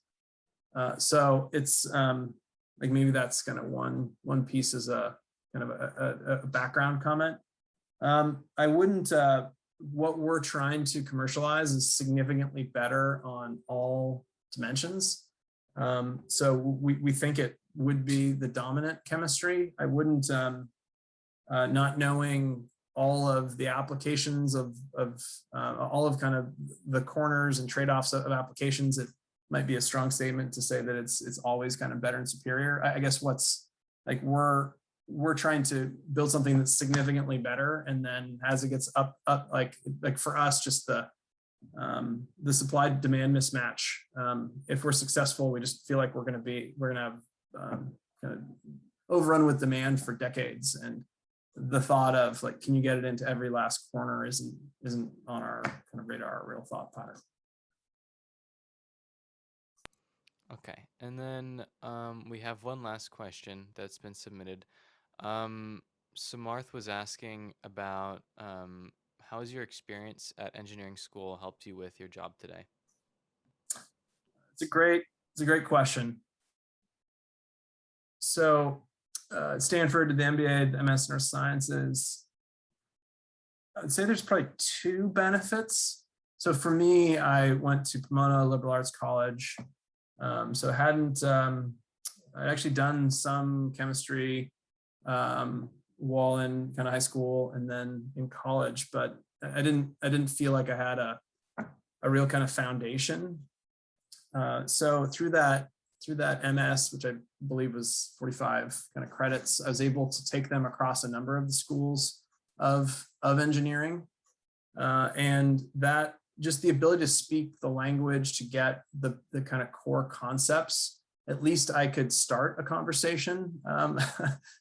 So it's like maybe that's kind of one piece as a kind of a background comment. I wouldn't. What we're trying to commercialize is significantly better on all dimensions. So we think it would be the dominant chemistry. I wouldn't, not knowing all of the applications of all of kind of the corners and trade-offs of applications, it might be a strong statement to say that it's always kind of better and superior. I guess what's like we're trying to build something that's significantly better, and then as it gets up like for us, just the supply demand mismatch. If we're successful, we just feel like we're going to have kind of overrun with demand for decades, and the thought of like, can you get it into every last corner isn't on our kind of radar, real thought pattern. Okay, and then we have one last question that's been submitted. Samarth was asking about how has your experience at engineering school helped you with your job today? It's a great question. So at Stanford, did the MBA, the MS in Earth Sciences. I'd say there's probably two benefits. So for me, I went to Pomona Liberal Arts College. So I'd actually done some chemistry while in kind of high school and then in college, but I didn't feel like I had a real kind of foundation. So through that MS, which I believe was 45 kind of credits, I was able to take them across a number of the schools of engineering. And that just the ability to speak the language, to get the kind of core concepts, at least I could start a conversation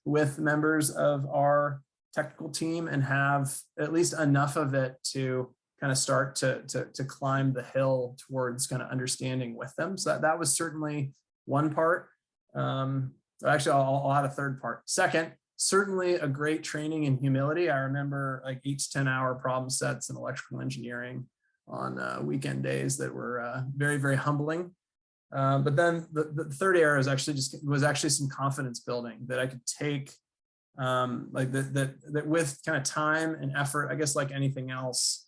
with members of our technical team and have at least enough of it to kind of start to climb the hill towards kind of understanding with them. So that was certainly one part. Actually, I'll add a third part. Second, certainly a great training in humility. I remember like 8 to 10 hour problem sets in electrical engineering on weekend days that were very, very humbling. But then the third area was actually some confidence building that I could take, like that with kind of time and effort, I guess like anything else,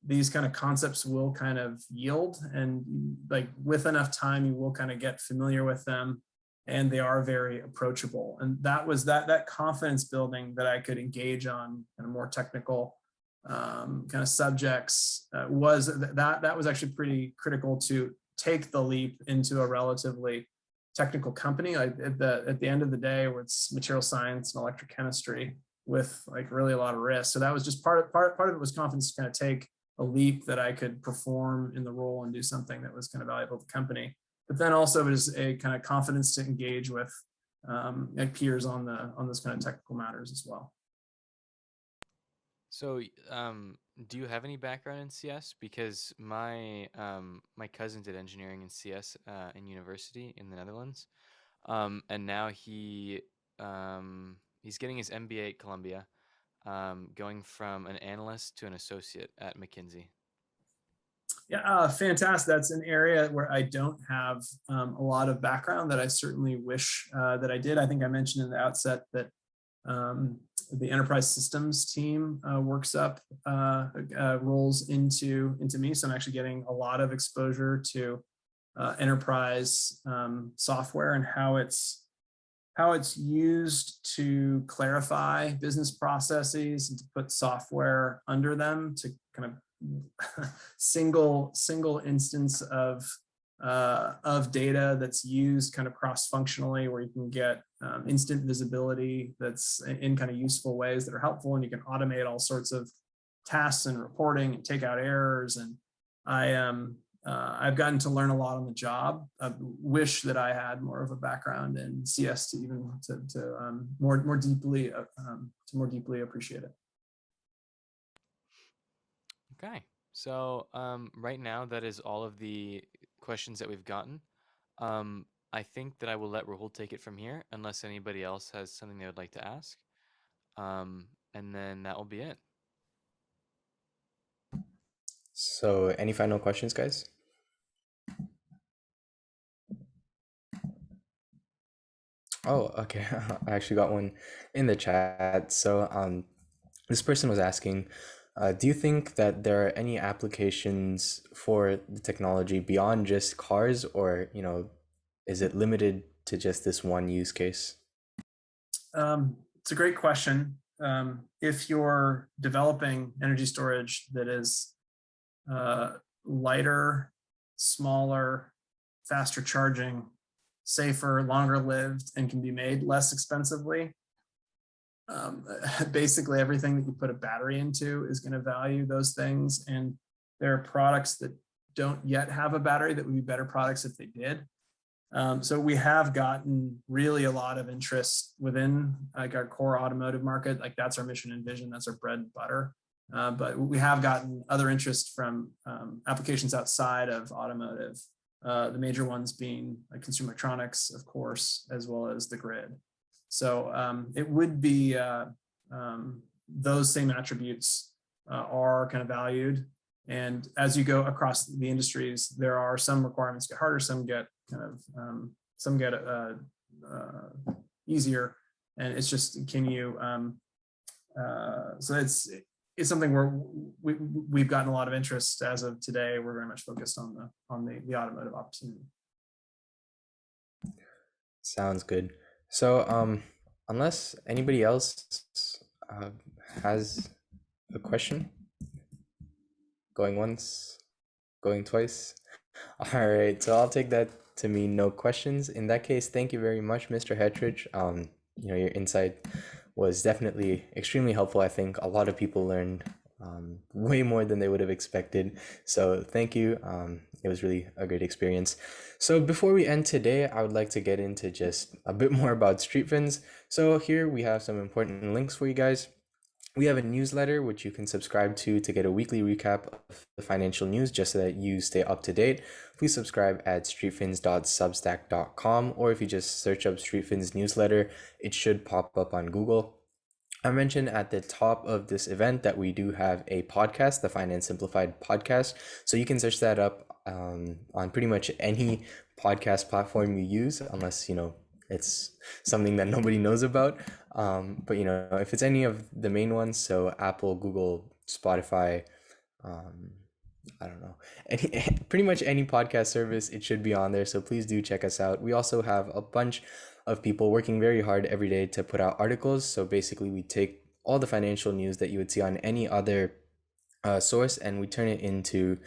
these kind of concepts will kind of yield, and like with enough time, you will kind of get familiar with them, and they are very approachable. And that was that confidence building that I could engage on kind of more technical kind of subjects that was actually pretty critical to take the leap into a relatively technical company. Like at the end of the day, where it's material science and electrochemistry with like really a lot of risk. So that was just part of it was confidence to kind of take a leap that I could perform in the role and do something that was kind of valuable to the company. But then also it was a kind of confidence to engage with like peers on those kind of technical matters as well. So, do you have any background in CS? Because my cousin did engineering in CS in university in the Netherlands, and now he's getting his MBA at Columbia, going from an analyst to an associate at McKinsey. Yeah, fantastic. That's an area where I don't have a lot of background that I certainly wish that I did. I think I mentioned in the outset that the enterprise systems team works up roles into me. So I'm actually getting a lot of exposure to enterprise software and how it's used to clarify business processes and to put software under them to kind of single instance of data that's used kind of cross-functionally, where you can get instant visibility that's in kind of useful ways that are helpful, and you can automate all sorts of tasks and reporting and take out errors. And I've gotten to learn a lot on the job. I wish that I had more of a background in CS to even to more deeply appreciate it. Okay, so right now that is all of the questions that we've gotten. I think that I will let Rahul take it from here, unless anybody else has something they would like to ask. And then that will be it. So any final questions, guys? Oh, okay. I actually got one in the chat. So this person was asking, do you think that there are any applications for the technology beyond just cars, or, is it limited to just this one use case? It's a great question. If you're developing energy storage that is lighter, smaller, faster charging, safer, longer lived, and can be made less expensively, basically everything that you put a battery into is going to value those things. And there are products that don't yet have a battery that would be better products if they did. So we have gotten really a lot of interest within like our core automotive market. Like that's our mission and vision, that's our bread and butter. But we have gotten other interest from applications outside of automotive, the major ones being like consumer electronics, of course, as well as the grid. So it would be those same attributes are kind of valued. And as you go across the industries, there are some requirements get harder, some get kind of some get easier, and it's just can you so it's something where we've gotten a lot of interest as of today. We're very much focused on the automotive opportunity. Sounds good. So unless anybody else has a question, going once, going twice. All right, so I'll take that to mean no questions. In that case, thank you very much, Mr. Hetrich. Your insight was definitely extremely helpful. I think a lot of people learned way more than they would have expected. So thank you. It was really a great experience. So before we end today, I would like to get into just a bit more about StreetFins. So here we have some important links for you guys. We have a newsletter which you can subscribe to get a weekly recap of the financial news just so that you stay up to date. Please subscribe at streetfins.substack.com, or if you just search up StreetFins newsletter, it should pop up on Google. I mentioned at the top of this event that we do have a podcast, the Finance Simplified podcast. So you can search that up on pretty much any podcast platform you use, unless, it's something that nobody knows about. But, if it's any of the main ones, so Apple, Google, Spotify, I don't know, pretty much any podcast service, it should be on there. So please do check us out. We also have a bunch of people working very hard every day to put out articles. So basically, we take all the financial news that you would see on any other source, and we turn it into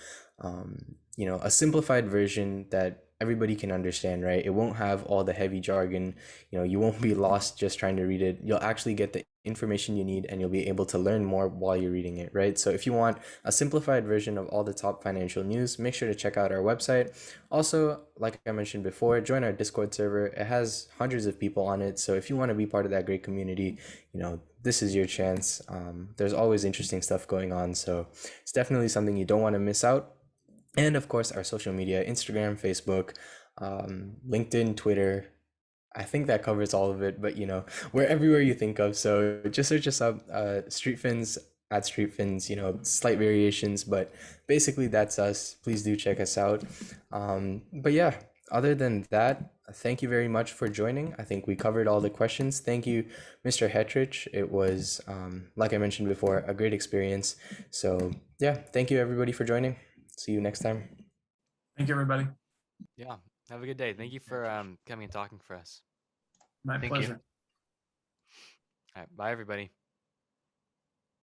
a simplified version that everybody can understand, right? It won't have all the heavy jargon. You won't be lost just trying to read it. You'll actually get the information you need, and you'll be able to learn more while you're reading it, right? So if you want a simplified version of all the top financial news, make sure to check out our website. Also, like I mentioned before, join our Discord server. It has hundreds of people on it. So if you want to be part of that great community, this is your chance. There's always interesting stuff going on. So it's definitely something you don't want to miss out. And of course, our social media, Instagram, Facebook, LinkedIn, Twitter. I think that covers all of it, but we're everywhere you think of. So just search us up, StreetFins, at StreetFins, slight variations, but basically that's us. Please do check us out. But yeah, other than that, thank you very much for joining. I think we covered all the questions. Thank you, Mr. Hetrich. It was, like I mentioned before, a great experience. So yeah, thank you everybody for joining. See you next time. Thank you, everybody. Yeah. Have a good day. Thank you for coming and talking for us. My Thank you. pleasure. All right. Bye, everybody.